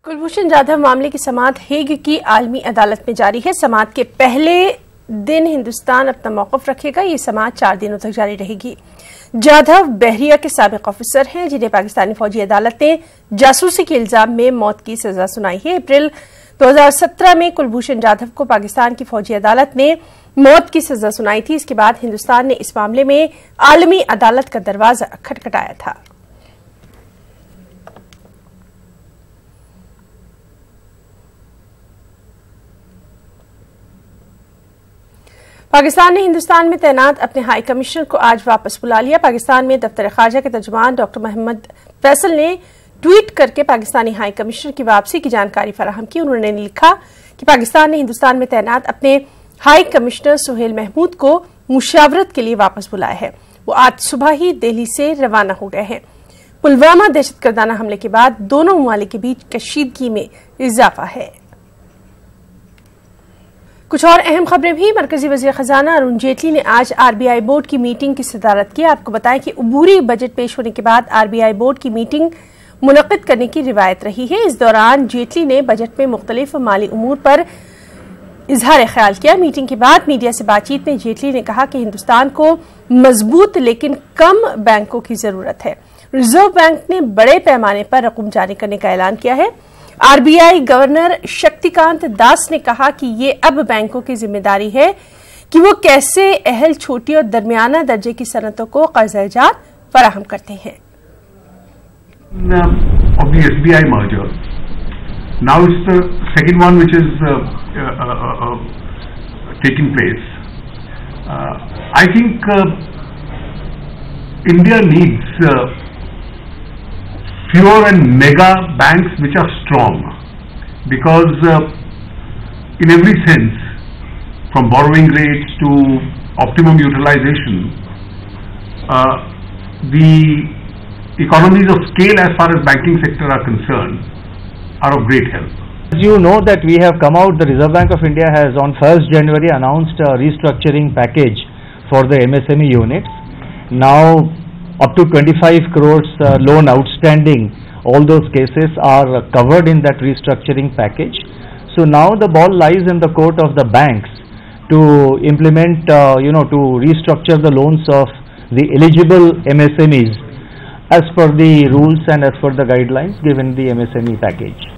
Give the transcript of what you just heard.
कुलभूषण जाधव मामले की समाअत हेग की आलमी अदालत में जारी है। समाअत के पहले दिन हिंदुस्तान अपना मौकफ रखेगा। ये समाअत 4 दिनों तक जारी रहेगी। जाधव बहरिया के साबिक ऑफिसर हैं, जिन्हें पाकिस्तानी फौजी अदालत ने जासूसी के इल्जाम में मौत की सजा सुनाई है। अप्रैल 2017 में कुलभूषण जाधव को पाकिस्तान की फौजी अदालत ने मौत की सजा सुनाई थी। इसके बाद हिंदुस्तान ने इस मामले में आलमी अदालत का दरवाजा खटखटाया था। पाकिस्तान ने हिंदुस्तान में तैनात अपने हाई कमिश्नर को आज वापस बुला लिया। पाकिस्तान में दफ्तर ख़ारजा के तर्जुमान डॉक्टर मोहम्मद फैसल ने ट्वीट करके पाकिस्तानी हाई कमिश्नर की वापसी की जानकारी फराहम की। उन्होंने लिखा कि पाकिस्तान ने हिंदुस्तान में तैनात अपने हाई कमिश्नर सुहेल महमूद को मुशावरत के लिए वापस बुलाया है। वो आज सुबह ही दिल्ली से रवाना हो गए हैं। पुलवामा दहशतगर्दाना हमले के बाद दोनों ममालिक के बीच कशीदगी में इजाफा है। कुछ और अहम खबरें भी। मरकजी वज़ीर खजाना अरुण जेटली ने आज आरबीआई बोर्ड की मीटिंग की सदारत की। आपको बताएं कि अबूरी बजट पेश होने के बाद आरबीआई बोर्ड की मीटिंग मुनक्किद करने की रिवायत रही है। इस दौरान जेटली ने बजट में मुख्तलिफ माली उमूर पर इजहार ख्याल किया। मीटिंग के बाद मीडिया से बातचीत में जेटली ने कहा कि हिंदुस्तान को मजबूत लेकिन कम बैंकों की जरूरत है। रिजर्व बैंक ने बड़े पैमाने पर रकम जारी करने का ऐलान किया है। आरबीआई गवर्नर शक्तिकांत दास ने कहा कि ये अब बैंकों की जिम्मेदारी है कि वो कैसे अहल, छोटी और दरमियाना दर्जे की सनतों को कर्ज-ए-जात फराहम करते हैं। Of the SBI merger, now it's the second one which is taking place. I think India needs fewer and mega banks which are strong, because in every sense, from borrowing rates to optimum utilization, the economies of scale as far as banking sector are concerned are of great help. As you know that we have come out, the Reserve Bank of India has on 1st January announced a restructuring package for the MSME units. Now up to 25 crores loan outstanding, all those cases are covered in that restructuring package. So now the ball lies in the court of the banks to implement, to restructure the loans of the eligible MSMEs as per the rules and as per the guidelines given the MSME package.